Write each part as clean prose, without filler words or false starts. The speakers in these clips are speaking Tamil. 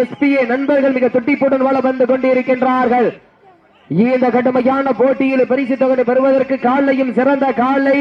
எஸ்பிஏ நண்பர்கள் மிக துட்டிப்புடன் வள வந்து கொண்டிருக்கின்றார்கள். இந்த கடுமையான போட்டியில் பரிசு தொகை பெறுவதற்கு காலையும் சிறந்த காலை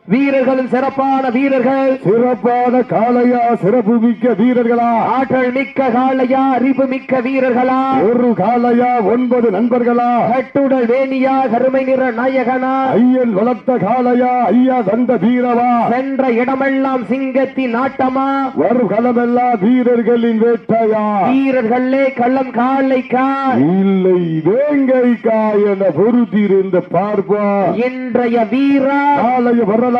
வீரர்களும் சிறப்பான வீரர்கள். சிறப்பான காளையா, சிறப்பு மிக்க வீரர்களா, ஆற்றல் மிக்க காளையா, அறிவு மிக்க வீரர்களா, ஒரு காளையா 9 நண்பர்களா, கட்டுடல் வேணியா, கருமை நிற நாயகனா, ஐயன் வளர்த்த காளையா, ஐயா தந்த வீரவா, சென்ற இடமெல்லாம் சிங்கத்தின் ஆட்டமா, வரும் களமெல்லாம் வீரர்களின் வேட்டையா, வீரர்களே களம் காளைக்கா இல்லை வேங்கைக்கா என பொறுத்திருந்த பார்ப்பா. இன்றைய வீரா காளைய வரலாறு,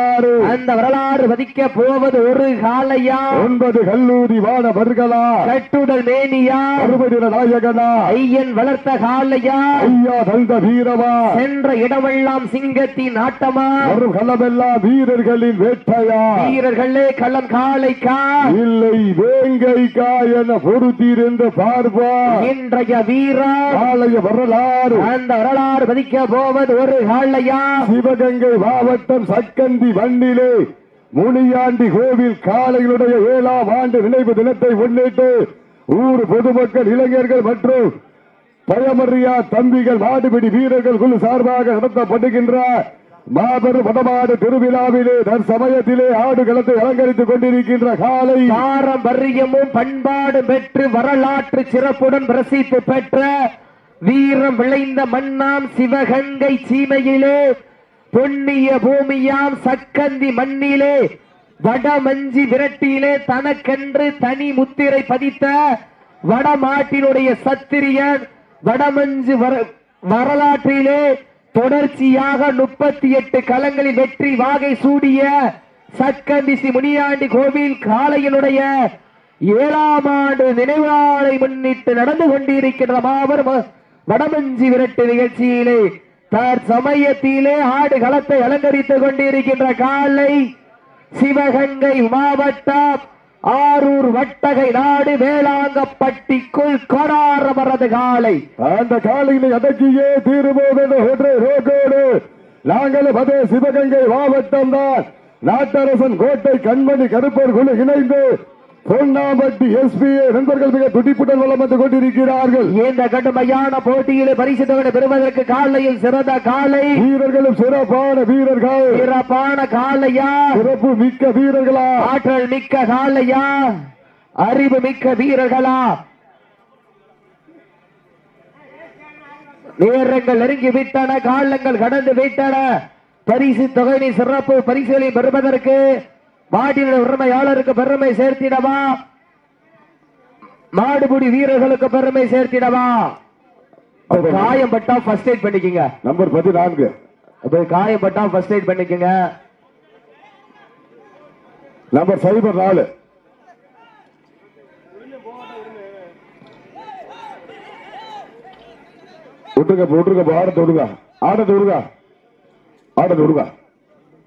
அந்த வரலாறு வதிக்க போவது ஒரு காளையா, 9 கல்லூரி வானவர்களா, கட்டுடல் மேனியா, கருமதிர நாயகனா, ஐயன் வளர்த்த காளையா, ஐயா தந்த வீரவா, சென்ற இடமெல்லாம் சிங்கத்தின் ஆட்டமா, வரும் களமெல்லாம் வீரர்களின் வேட்டையா, வீரர்களே களம் காளைக்கா இல்லை வேங்கைக்கா என பொறுத்திருந்த பார்ப்பா. இன்றைய வீரா காளைய வரலாறு, அந்த வரலாறு வதிக்க போவது ஒரு காளையா, சிவகங்கை மாவட்டம் சக்கந்தி மண்ணிலே முனியாண்டி கோவில் காளைகளுடைய 7ஆம் ஆண்டு நினைவு தினத்தை முன்னிட்டு ஊர் பொதுமக்கள், இளைஞர்கள் மற்றும் பயமறியா தம்பிகள் மாடுபிடி வீரர்கள் குழு சார்பாக நடத்தப்படுகின்ற மாபெரும் வடமாடு திருவிழாவிலே தற்சமயத்திலே ஆடுகளத்தை அலங்கரித்துக் கொண்டிருக்கின்ற காலை பாரம்பரியமும் பண்பாடு பெற்று வரலாற்று சிறப்புடன் பிரசித்து பெற்ற வீரம் விளைந்த மண்ணாம் சிவகங்கை சீமையிலே பொன்னிய பூமியாம் சக்கந்தி மண்ணிலே வடமஞ்சி விரட்டியிலே தனக்கென்று தனி முத்திரை பதித்த வடமாட்டினுடைய சத்திரியன் வடமஞ்சு வரலாற்றிலே தொடர்ச்சியாக 38 களங்களில் வெற்றி வாகை சூடிய சக்கந்தி ஸ்ரீ முனியாண்டி கோவில் காளையினுடைய 7ஆம் ஆண்டு நினைவு நாளை முன்னிட்டு நடந்து கொண்டிருக்கின்ற மாபெரும் வடமஞ்சி விரட்டு நிகழ்ச்சியிலே தற்சமயத்திலே ஆடு களத்தை அலங்கரித்துக் கொண்டிருக்கின்ற காலை சிவகங்கை மாவட்டம் ஆரூர் வட்டகை நாடு வேளாங்கப்பட்டிக்குள் கொடாரமரது காலை. அந்த காலையினை அடக்கியே தீர்வோடு நாங்கள் அதே சிவகங்கை மாவட்டம் தான் நாட்டரசன் கோட்டை கண்மணி கருப்பர் குழு இணைந்து பொன்னாம்பட்டி எஸ்பிஏ நண்பர்கள் மிக துடிப்புடன் வளம் வந்து கொண்டிருக்கிறார்கள். இந்த கடுமையான போட்டியிலே பரிசு தொகை பெறுவதற்கு காலையில் சிறந்த காலை, வீரர்களும் சிறப்பான வீரர்கள், சிறப்பான காலையா, சிறப்பு மிக்க வீரர்களா, ஆற்றல் மிக்க காலையா, அறிவு மிக்க வீரர்களா, நேரங்கள் நெருங்கி விட்டன, காலங்கள் கடந்து விட்டன. பரிசு தொகையை சிறப்பு பரிசுகளை பெறுவதற்கு மாட்டின உரிமையாளருக்கு பெருமை சேர்த்திடவா, மாடுபிடி வீரர்களுக்கு பெருமை சேர்த்திடவா. காயம் பட்டா ஃபர்ஸ்ட் எய்ட் பண்ணிக்கங்க. நம்பர் 14 காயம் பட்டா ஃபர்ஸ்ட் எய்ட் பண்ணிக்கங்க. நம்பர் 04 விட்டுருங்க ஆடத்தை விடுங்க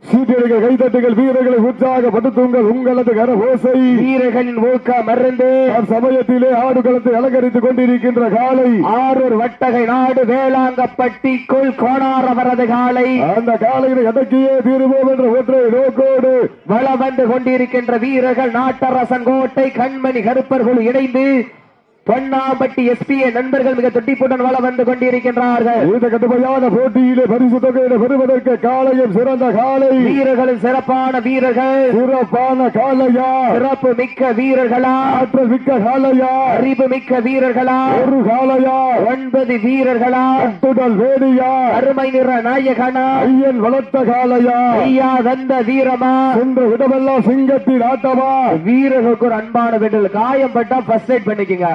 சீட்டியடிகள் கைதட்டுகள் வீரர்களை உற்சாகப்படுத்துங்கள். உங்களது கரஓசை வீரர்களின் ஊக்கம் மறந்து சமயத்திலே ஆடுகளத்தை அலங்கரித்துக் கொண்டிருக்கின்ற காலை ஆரூர் வட்டகை நாடு வேளாங்கப்பட்டிக்குள் கோணாரவரது காலை. அந்த காலையை அடக்கியே தீர்வோம் என்ற ஒற்றை நோக்கோடு வளம் வந்து கொண்டிருக்கின்ற வீரர்கள் நாட்டரசன் கோட்டை கண்மணி கருப்பர்கள் இணைந்து பொன்னாம்பட்டி எஸ்பிஏ நண்பர்கள் மிக துட்டிப்புடன் வளம் வந்து கொண்டிருக்கின்றார்கள். இந்த கடுமையான போட்டியிலே பரிசு தொகையை பெறுவதற்கு காலையும் சிறந்த காலை, வீரர்களும் சிறப்பான வீரர்கள், சிறப்பான காலையா, சிறப்பு மிக்க வீரர்களா, ஆற்றல் மிக்க காலையா, அறிவு மிக்க வீரர்களா, ஒரு காலையா, 9 வீரர்களா, கட்டுடல் வேணியா, அருமை நிற நாயகனா, ஐயன் வளர்த்த காலையா, ஐயா தந்த வீரமா, சென்ற இடமெல்லாம் சிங்கத்தின் ஆட்டமா. வீரர்களுக்கு ஒரு அன்பான வேண்டல். காயம் பட்டா ஃபர்ஸ்ட் எய்ட் பண்ணிக்கங்க.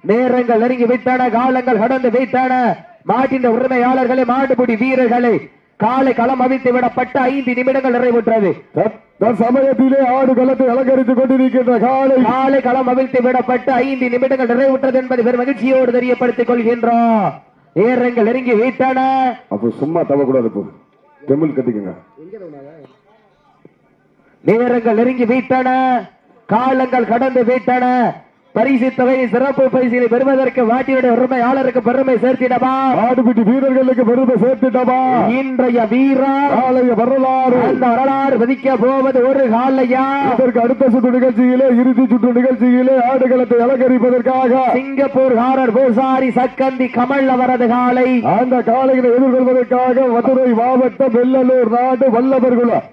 நேரங்கள் நெருங்கி விட்டன, காலங்கள் கடந்து விட்டன. மாட்டின் உரிமையாளர்களே, மாடுபிடி வீரர்களே, காலை களம் அவிழ்த்து விடப்பட்ட 5 நிமிடங்கள் நிறைவுற்றது. சமயத்திலே ஆடுகளத்தை அலங்கரித்துக் கொண்டிருக்கின்ற காலை களம் அவிழ்த்து விடப்பட்ட 5 நிமிடங்கள் நிறைவுற்றது என்பதை பெரும் மகிழ்ச்சியோடு தெரியப்படுத்திக் கொள்கின்றோம். நேரங்கள் நெருங்கி விட்டன. அப்ப சும்மா தவக்கூடாது, தெமிழ் கட்டிக்கங்க. நேரங்கள் நெருங்கி விட்டன, காலங்கள் கடந்து விட்டன. பரிசு தொகை சிறப்பு பரிசிலை பெறுவதற்கு வாட்டியுடைய உரிமையாளருக்கு பெருமை சேர்த்திடவா, ஆடுபிடி வீரர்களுக்கு பெருமை சேர்த்திடவா. இன்றைய வீரர் ஆலய வரலாறு, அந்த வரலாறு விதிக்க போவது ஒரு காலையா. இதற்கு அடுத்த சுற்று நிகழ்ச்சியிலே, இறுதி சுற்று நிகழ்ச்சியிலே ஆடுகளத்தை அலங்கரிப்பதற்காக சிங்கப்பூர் ஹாரர் பூசாரி சக்கந்தி கமல் அவரது காலை. அந்த காலைகளை எதிர்கொள்வதற்காக மதுரை மாவட்டம் வெள்ளலூர் நாடு வல்லவர்குல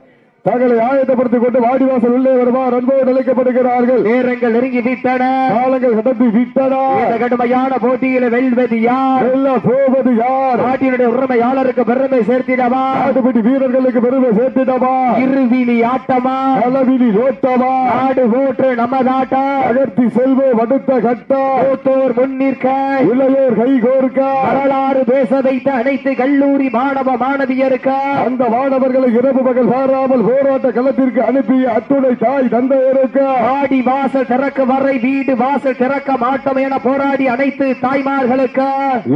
தங்களை ஆயத்தப்படுத்திக் கொண்டு வாடிவாசல் உள்ளே வருவார் அன்போடு அழைக்கப்படுகிறார்கள். நேரங்கள் நெருங்கி விட்டன, காலங்கள் கடந்து விட்டன. இந்த கடுமையான போட்டியில் வெல்வது யார், வெல்ல போவது யார்? நாட்டினுடைய உரிமையாளருக்கு பெருமை சேர்த்திடவா, ஆடுபிடி வீரர்களுக்கு பெருமை சேர்த்திடவா, இருவிழி ஆட்டமா, களவிழி ஓட்டமா, நாடு போற்று நமதாட்டா, அகர்த்தி செல்வ வடுத்த கட்டா, மூத்தோர் முன்னிற்க இளையோர் கை கோர்க்க, வரலாறு பேச வைத்த அனைத்து கல்லூரி மாணவ மாணவியருக்கு அந்த மாணவர்களை இரவு பகல் பாராமல் போராட்ட களத்திற்கு அனுப்பிய அத்துணை தாய் தந்தையருக்கு, ஆடி வாசல் திறக்க வரை வீடு வாசல் திறக்க மாட்டோம் என போராடி அனைத்து தாய்மார்களுக்கு,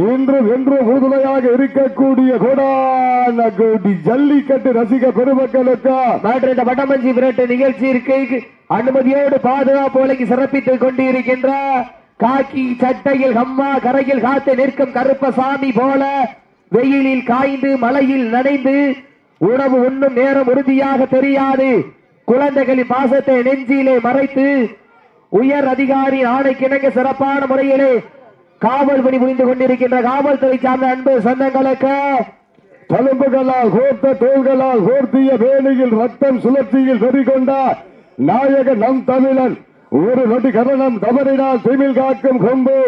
இன்றும் என்றும் உறுதுணையாக இருக்கக்கூடிய கோடான கோடி ஜல்லிக்கட்டு ரசிக பெருமக்களுக்கு மற்றும் இந்த வடமஞ்சி விரட்டு நிகழ்ச்சியிற்கு அனுமதியோடு பாதுகாப்பு வழங்கி சிறப்பித்துக் கொண்டிருக்கின்ற காக்கி சட்டையில் அம்மா கரையில் காத்து நிற்கும் கருப்பசாமி போல வெயிலில் காய்ந்து மழையில் நனைந்து உணவு உண்ணும் நேரம் உறுதியாக தெரியாது, குழந்தைகளின் பாசத்தை நெஞ்சிலே மறைத்து உயர் அதிகாரி ஆணைக்கிணங்க சிறப்பான முறையிலே காவல் பணி புரிந்து கொண்டிருக்கின்ற காவல்துறை சார்ந்த அன்பு சொந்தங்களுக்கு, தழும்புகளால் கோர்த்த தோள்களால் கோர்த்திய வேலையில் ரத்தம் சுழற்சியில் வெறிகொண்ட நாயக நம் தமிழன் ஒரு நொடி கரணம் தவறினால் திமிழ் காக்கும் கொம்பு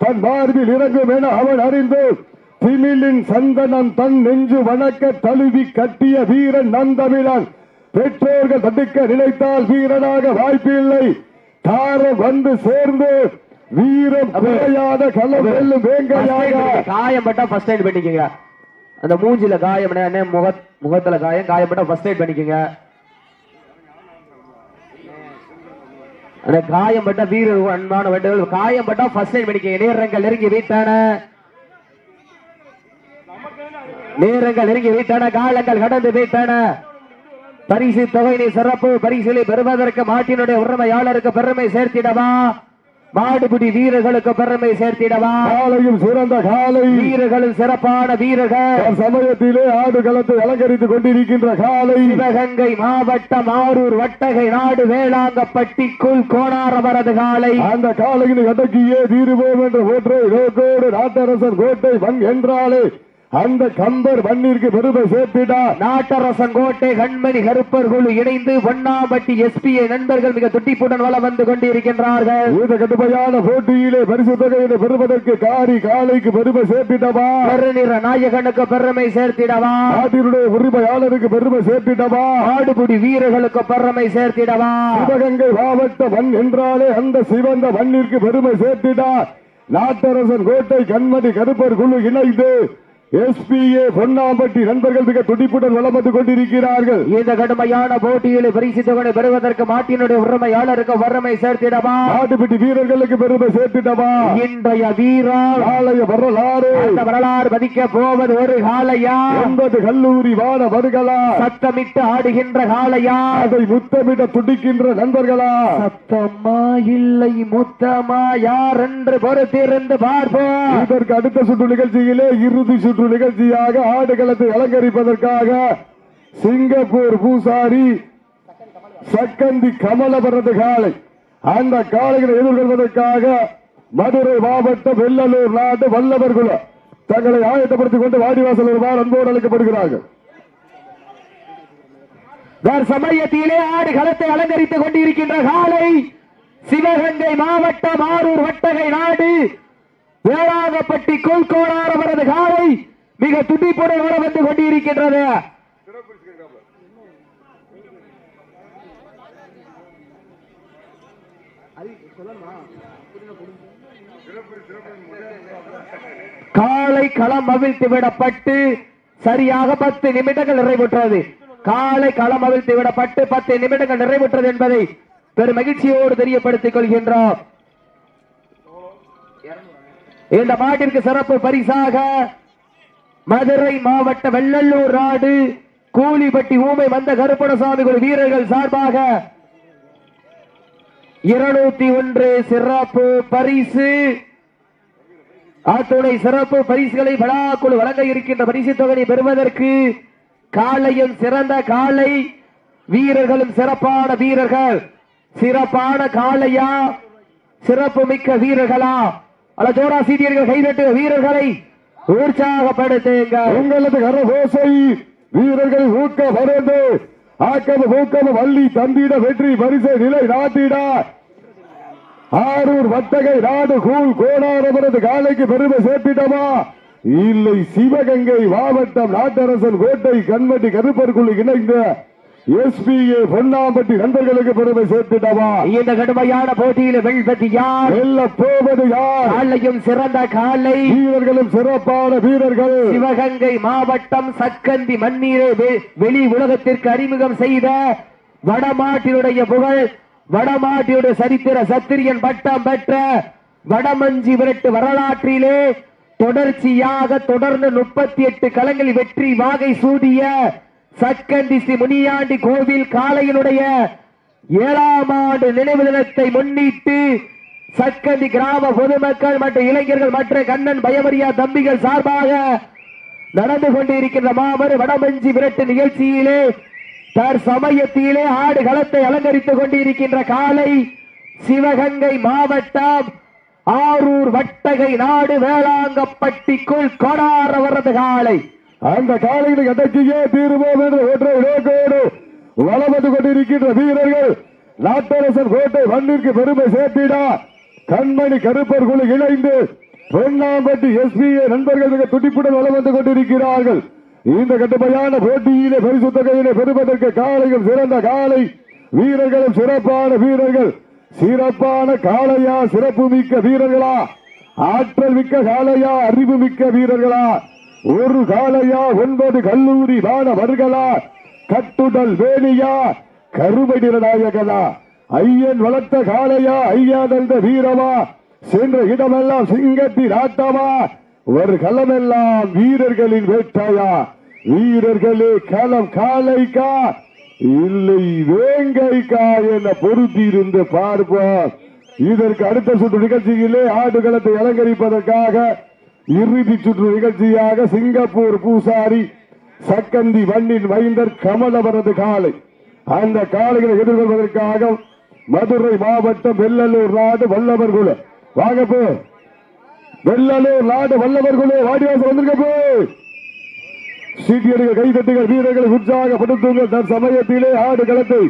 தன் மார்பில் இறங்கும் என அவன் அறிந்து திமிழின் சந்தனம் தன் நெஞ்சு வணக்க தழுவி கட்டிய வீரன் நம் தமிழன். பெற்றோர்கள் தடுக்க நினைத்தால் வீரனாக வாய்ப்பில்லை, தாரம் வந்து சேர்ந்து வீரம் குறையாத களம் வெல்லும் வேங்கையாக. காயம்பட்டா ஃபர்ஸ்ட் எய்ட் பண்ணிக்கங்க, அந்த மூஞ்சில காயம் முகத்துல காயம்பட்டா ஃபர்ஸ்ட் எய்ட் பண்ணிக்கங்க. காயம்பட்ட வீரர் அன்பான வேண்டுகள் காயம்பட்டா ஃபர்ஸ்ட் எய்ட் பண்ணிக்கங்க. நேரங்கள் நெருங்கி வைத்தான, நேரங்கள் நெருங்கி வைத்தான, காலங்கள் கடந்து வைத்தான. பரிசு தொகையை சிறப்பு பரிசிலை பெறுவதற்கு மாட்டினுடைய உரிமையாளருக்கு பெருமை சேர்த்திடவா, மாடுபிடி வீரர்களுக்கு பெருமை சேர்த்திடவா, காலையும் சிறந்த காலை வீரர்களும் சிறப்பான வீரர்கள் சமயத்திலே ஆடுகளத்தை அலங்கரித்துக் கொண்டிருக்கின்ற காலை சிவகங்கை மாவட்டம் ஆரூர் வட்டகை நாடு வேளாங்கப்பட்டிக்குள் கோணாரவரது காலை. அந்த காலையில் அடக்கியே தீருவோம் என்ற ஒற்றை நோக்கோடு நாட்டரசன் கோட்டை வன் என்றாலே அந்த கம்பர் மண்ணிற்கு பெருமை சேர்த்தினார். நாட்டரசன் கோட்டை கண்மணி கருப்பர் குழு இணைந்து பொன்னாம்பட்டி எஸ்பிஐ நண்பர்கள் மிக துட்டிப்புடன் வளம் வந்து கொண்டிருக்கின்றார்கள். இந்த கடுமையான போட்டியிலே பரிசு தொகையை பெறுவதற்கு காரி காலைக்கு பெருமை சேர்த்திடவா, கருநிற நாயகனுக்கு பெருமை சேர்த்திடவா, நாட்டினுடைய உரிமையாளருக்கு பெருமை சேர்த்திடவா, ஆடுபுடி வீரர்களுக்கு பெருமை சேர்த்திடவா, சிவகங்கை மாவட்ட மண் என்றாலே அந்த சிவந்த மண்ணிற்கு பெருமை சேர்த்தினார். நாட்டரசன் கோட்டை கண்மணி கருப்பர் குழு இணைந்து எஸ்பிஏ பொன்னாம்பட்டி நண்பர்கள் மிக துடிப்புடன் வளம் வந்து கொண்டிருக்கிறார்கள். இந்த கடுமையான போட்டியில் பரிசு தொகை பெறுவதற்கு மாட்டினுடைய உரிமையாளருக்கு வறுமை சேர்த்திடவா, ஆடுபிடி வீரர்களுக்கு பெருமை சேர்த்திடவா. இன்றைய வீரர் ஆலய வரலாறு, அந்த வரலாறு மதிக்க போவது ஒரு காலையா, 9 கல்லூரி மாணவர்களா, சத்தமிட்டு ஆடுகின்ற காலையா, அதை முத்தமிட துடிக்கின்ற நண்பர்களா, சத்தமா இல்லை முத்தமா யார் என்று பொறுத்திருந்து பார்ப்போம். இதற்கு அடுத்த சுற்று நிகழ்ச்சியிலே இறுதி சுற்று நிகழ்ச்சியாக ஆடுகளத்தை அலங்கரிப்பதற்காக சிங்கப்பூர் பூசாரி சக்கந்தி கமலபரது காலை, அந்த காலைகளை எதிர்கொள்வதற்காக மதுரை மாவட்டம் வெள்ளலூர் நாடு வல்லவர்குல தங்களை ஆயத்தப்படுத்திக் கொண்டு வாடிவாசல் வருவார் அன்போடு அழைக்கப்படுகிறார்கள். சமயத்திலே ஆடுகளத்தை அலங்கரித்துக் கொண்டிருக்கின்ற காலை சிவகங்கை மாவட்டம் ஆரூர் வட்டகை நாடு வேளாங்கப்பட்டி கோணாரவரது காலை மிக துடிப்புடன் வர வந்து கொண்டிருக்கின்றது. காலை களம் அவிழ்த்து விடப்பட்டு சரியாக 10 நிமிடங்கள் நிறைவுற்றது. காலை களம் அவிழ்த்து விடப்பட்டு 10 நிமிடங்கள் நிறைவுற்றது என்பதை பெரும் மகிழ்ச்சியோடு தெரியப்படுத்திக் கொள்கின்றோம். இந்த மாட்டிற்கு சிறப்பு பரிசாக மதுரை மாவட்ட வெள்ளலூர் நாடு கூலிப்பட்டி ஊமை வந்த கருப்பணசாமி வீரர்கள் சார்பாக 201 சிறப்பு பரிசு. அத்துணை சிறப்பு பரிசுகளை விழாக்குழு வழங்க இருக்கின்ற பரிசு தொகையை பெறுவதற்கு காலையும் சிறந்த காலை, வீரர்களும் சிறப்பான வீரர்கள். சிறப்பான காலையா, சிறப்பு மிக்க வீரர்களா? அல்ல ஜோரா சீட்டியர்கள் கைதட்டு வீரர்களை உற்சாகப்படுத்துங்க. உங்களது கரகோசை வீரர்கள் ஊக்க வருது. ஆக்கம் ஊக்கம் வள்ளி தந்திட வெற்றி பரிசை நிலை நாட்டிட ஆரூர் வட்டகை நாடு கூழ் கோடாரவரது காலைக்கு பெருமை சேர்த்திட்டமா இல்லை? சிவகங்கை மாவட்டம் நாட்டரசன் கோட்டை கண்மட்டி கருப்பருக்குள் இணைந்த எஸ்பிஏ பொன்னாம்பட்டி நண்பர்களுக்கு பெருமை சேர்த்துட்டவா? இந்த கடுமையான போட்டியில் வெல்வது யார்? வெல்ல போவது யார்? காலையும் சிறந்த காலை, வீரர்களும் சிறப்பான வீரர்கள். சிவகங்கை மாவட்டம் சக்கந்தி மண்ணீரை வெளி உலகத்திற்கு அறிமுகம் செய்த வடமாட்டினுடைய புகழ், வடமாட்டியுடைய சரித்திர சத்திரியன் பட்டம் பெற்ற வடமஞ்சி விரட்டு வரலாற்றிலே தொடர்ச்சியாக தொடர்ந்து 38 களங்களில் வெற்றி வாகை சூடிய சக்கந்தி ஸ்ரீ முனியாண்டி கோவில் காளையினுடைய 7ஆம் ஆண்டு நினைவு தினத்தை முன்னிட்டு சக்கந்தி கிராம பொதுமக்கள் மற்றும் இளைஞர்கள் மற்ற கண்ணன் பயமரியா தம்பிகள் சார்பாக நடந்து கொண்டிருக்கின்ற மாபெரும் வடமஞ்சி விரட்டு நிகழ்ச்சியிலே தற்சமயத்திலே ஆடு களத்தை அலங்கரித்துக் கொண்டிருக்கின்ற காலை சிவகங்கை மாவட்டம் ஆரூர் வட்டகை நாடு வேளாங்கப்பட்டிக்குள் கொடாரவரது காலை. அந்த காலையில் அடக்கியே தீர்வோம் என்று ஒற்றை நோக்கோடு வளர்ந்து கொண்டிருக்கின்ற வீரர்கள் நாட்டரசன் கோட்டை மண்ணிற்கு பெருமை சேர்த்திட கண்மணி கருப்பர் குழு இணைந்து பொன்னாம்பட்டி எஸ்பிஏ நண்பர்கள் மிக துடிப்புடன் வளம் வந்து கொண்டிருக்கிறார்கள். இந்த கடுமையான போட்டியிலே பரிசு தொகையிலே பெறுவதற்கு காலையும் சிறந்த காலை, வீரர்களும் சிறப்பான வீரர்கள். சிறப்பான காளையா, சிறப்பு மிக்க வீரர்களா? ஆற்றல் மிக்க காளையா, அறிவு மிக்க வீரர்களா? ஒரு காளையா, 9 கல்லூரி மாணவர்களா? கட்டுடல் வேணியா, கருமை நிற நாயகனா? ஐயன் வளர்த்த காளையா, ஐயா தந்த வீரமா? சென்ற இடமெல்லாம் சிங்கத்தின் ஆட்டமா? ஒரு களமெல்லாம் வீரர்களின் வேட்டையா? வீரர்களே களம் காளைக்கா இல்லை வேங்கைக்கா என பொருத்தி இருந்து பார்ப்போம். இதற்கு அடுத்த சுற்று நிகழ்ச்சியிலே ஆடுகளத்தை அலங்கரிப்பதற்காக இறுதி சுற்று நிகழ்ச்சியாக சிங்கப்பூர் பூசாரி சக்கந்தி மண்ணின் மைந்தர் கமலவரது காலை. அந்த காளைகளை எதிர்கொள்வதற்காக மதுரை மாவட்டம் வெள்ளலூர் நாடு வல்லவர் குழு வாங்கப்போ, வெள்ளலூர் நாடு வல்லவர் குழு வாடிவாசம் வந்திருக்க போ. சீட்டியடிகள் கைதட்டுகள் வீரர்களை உற்சாகப்படுத்துங்கள். தற்சமயத்திலே ஆடு களத்தை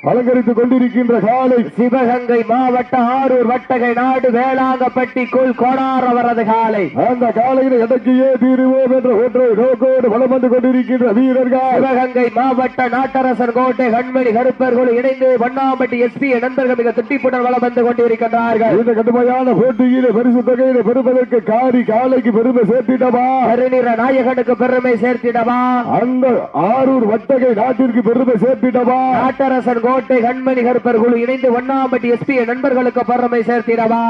அலங்கரித்துக் கொண்டிருக்கின்ற காலை சிவகங்கை மாவட்டம் ஆரூர் வட்டகை நாடு வேளாங்கப்பட்டிக்குள் கொடாரவரது காலை. அந்த காலையில எதற்கையே தீருவோம் என்ற ஒற்றை நோக்கோடு வலம் வந்து கொண்டிருக்கின்ற வீரர்கள் சிவகங்கை மாவட்ட நாட்டரசர் கோட்டை கண்மணி கருப்பர்கள் இணைந்து பொன்னாம்பட்டி எஸ்பி நண்பர்கள் மிக துட்டிப்புடன் வலம் வந்து கொண்டிருக்கின்றார்கள். இந்த கடுமையான போட்டியிலே பரிசு தொகையில பெறுவதற்கு காரி காலைக்கு பெருமை சேர்த்திடவா, கருநிற நாயகனுக்கு பெருமை சேர்த்திடவா, அந்த ஆரூர் வட்டகை நாட்டிற்கு பெருமை சேர்த்திடவா, நாட்டரசர் கோட்டை கண்மணி கருப்பர் குழு இணைந்து பொன்னாம்பட்டி எஸ்பி நண்பர்களுக்கு பெருமை சேர்த்திடவா,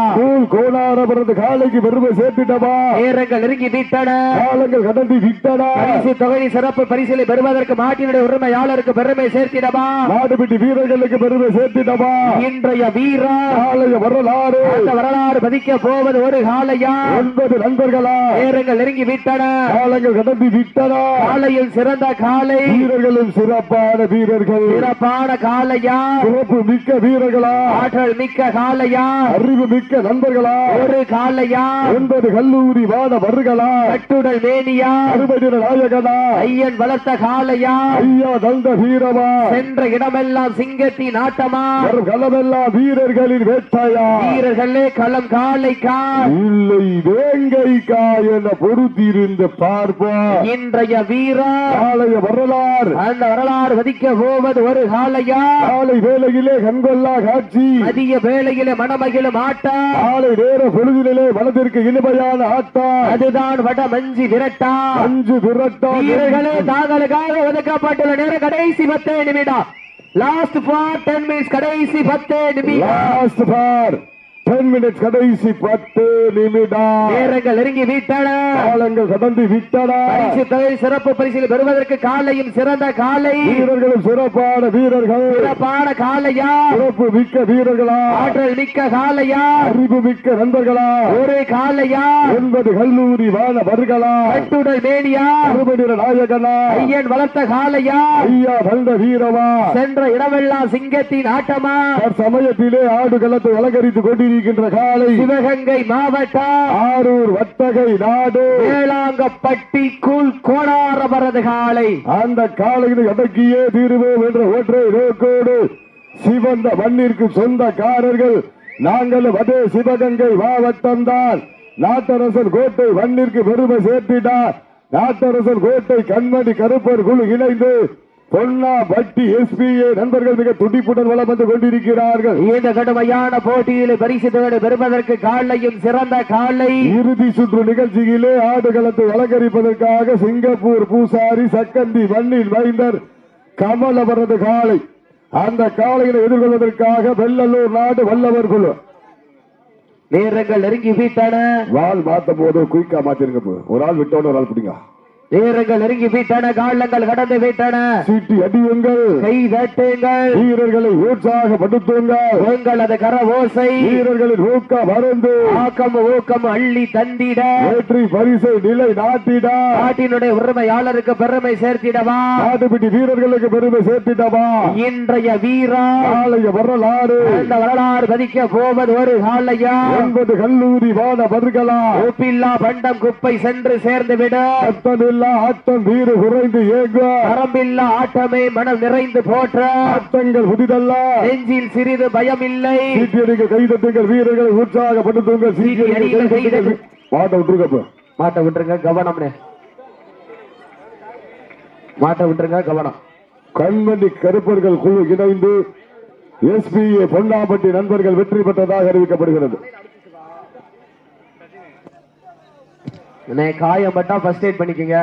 கோலாரபுரத்து காலைக்கு பெருமை சேர்த்திடவா. நேரங்கள் நெருங்கி விட்டன, காலங்கள் கடந்து விட்டன. பரிசு தொகை சிறப்பு பரிசிலை பெறுவதற்கு மாட்டினுடைய உரிமையாளருக்கு பெருமை சேர்த்திடவா, மாடுபிடி வீரர்களுக்கு பெருமை சேர்த்திடவா. இன்றைய வீரா காலைய வரலாறு, அந்த வரலாறு பதிக்க போவது ஒரு காலையா, 9 நண்பர்களா? நேரங்கள் நெருங்கி விட்டன, காலங்கள் கடந்து விட்டன. காலையில் சிறந்த காலை, வீரர்களும் சிறப்பான வீரர்கள், சிறப்பான காலையா, சிறப்பு மிக்க வீரர்களா? ஆற்றல் மிக்க காலையா, அறிவு மிக்க நண்பர்களா? ஒரு காலையா, 9 கல்லூரி மாணவர்களா? கட்டுடல் வேணியா, அறுபதின நாயகனா? ஐயன் வளர்த்த காலையா, ஐயா தந்த வீரமா? சென்ற இடமெல்லாம் சிங்கத்தின் ஆட்டமா, வரும் களமெல்லாம் வீரர்களின் வேட்டையா? வீரர்களே களம் காலைக்கா இல்லை வேங்கைக்கா என பொறுத்திருந்து பார்ப்போம். இன்றைய வீரா காலைய வரலாறு, அந்த வரலாறு வதிக்க போவது ஒரு காலையா, காலை வேளையிலே கண்கொள்ளா காட்சி, மதிய வேளையிலே மணமகிழும் ஆட்டா, காலை நேர பொழுதிலே மனதிற்கு இனிமையான ஆட்டா, அதுதான் வட மஞ்சி விரட்டா. 5 விரட்டா. வீரர்களே தாங்களுக்காக ஒதுக்கப்பட்டுள்ள நேரம் கடைசி 10 நிமிடம். லாஸ்ட் ஃபார் 10 மினிட்ஸ், கடைசி 10 நிமிடம். லாஸ்ட் பார் 10 minutes கடைசி 10 நிமிடம். நேரங்கள் நெருங்கி விட்டன. காலங்கள் கடந்து விட்டன. பரிசு தொகை சிறப்பு பரிசில் பெறுவதற்கு காலையும் சிறந்த காலை, வீரர்களும் சிறப்பான வீரர்கள், சிறப்பான காலையா, சிறப்பு மிக்க வீரர்களா, ஆற்றல் மிக்க காலையா, அறிவு மிக்க நண்பர்களா, ஒரு காலையா, 9 கல்லூரி வானவர்களா, கட்டுடல் மேனியா, அருமநிற நாயகனா, ஐயன் வளர்த்த காலையா, ஐயா வந்த வீரமா, சென்ற இடமெல்லாம் சிங்கத்தின் ஆட்டமா, சமயத்திலே ஆடுகளத்தை அலங்கரித்துக் கொண்டிருக்கின்ற காலை, சிவகங்கை மாவட்டம் ஆரூர் வட்டகை நாடு வேளாங்கப்பட்டிக்குள் கோடாரபரது காலை. அந்த காலையில் அடக்கியே தீருவோம் என்ற ஒற்றை நோக்கோடு சிவந்த மண்ணிற்கு சொந்தக்காரர்கள் நாங்கள் அதே சிவகங்கை மாவட்டம் தான். நாட்டரசன் கோட்டை மண்ணிற்கு பெருமை சேர்த்திட்டார். நாட்டரசன் கோட்டை கண்மணி கருப்பர் குழு இணைந்து பொன்னா பட்டி எஸ்பிஏ நண்பர்கள் மிக துடிப்புடன் வளம் வந்து கொண்டிருக்கிறார்கள். இந்த கடுமையான போட்டியில் பரிசு தொகை பெறுவதற்கு காலையும் சிறந்த காலை. இறுதி சுற்று நிகழ்ச்சியிலே ஆடுகளத்தை அலங்கரிப்பதற்காக சிங்கப்பூர் பூசாரி சக்கந்தி மண்ணில் மைந்தர் கமலவரது காலை. அந்த காலையை எதிர்கொள்வதற்காக வெள்ளலூர் நாடு வல்லவர் குழு. நேரங்கள் நெருங்கி விட்டன. வால் மாத்த போது குயிக்கா மாத்திருங்க. ஒரு ஆள் விட்டோன்னு ஒரு ஆள் பிடிங்க. நேரங்கள் நெருங்கி விட்டன. காலங்கள் கடந்து விட்டன. சீட்டி அடியுங்கள், கை தட்டுங்கள், வீரர்களை உற்சாகப்படுத்துங்கள். உங்களது கர ஓசை வீரர்களின் ஊக்கம் மருந்து ஆக்கம் ஊக்கம் அள்ளி தந்திட, வெற்றி பரிசை நிலை நாட்டிட, நாட்டினுடைய உரிமையாளருக்கு பெருமை சேர்த்திடவா, நாட்டுப்பிடி வீரர்களுக்கு பெருமை சேர்த்திடவா. இன்றைய வீரா நாளைய வரலாறு, அந்த வரலாறு பதிக்க போவது ஒரு காலையா, 9 கல்லூரி வானவர்களா, உப்பில்லா பண்டம் குப்பை சென்று சேர்ந்துவிட, சத்தமில்லா ஆட்டம் வீறு குறைந்து ஏங்க, வரம்பில்லா ஆட்டமே மனம் நிறைந்து போற்ற, ஆட்டங்கள் புதிதல்ல, நெஞ்சில் சிறிது பயம் இல்லை. சீட்டியடிக்க கைதட்டுங்கள், வீரர்களை உற்சாகப்படுத்துங்கள். சீட்டியடிக்க கைதட்டுங்கள். மாட்ட விட்டுருங்க, மாட்ட விட்டுருங்க, கவனம். மாட்ட விட்டுருங்க, கவனம். கண்மணி கருப்பர்கள் குழு இணைந்து எஸ்பிஏ பொன்னாம்பட்டி நண்பர்கள் வெற்றி பெற்றதாக அறிவிக்கப்படுகிறது. காயம் பட்டா ஃபர்ஸ்ட் எய்ட் பண்ணிக்கங்க.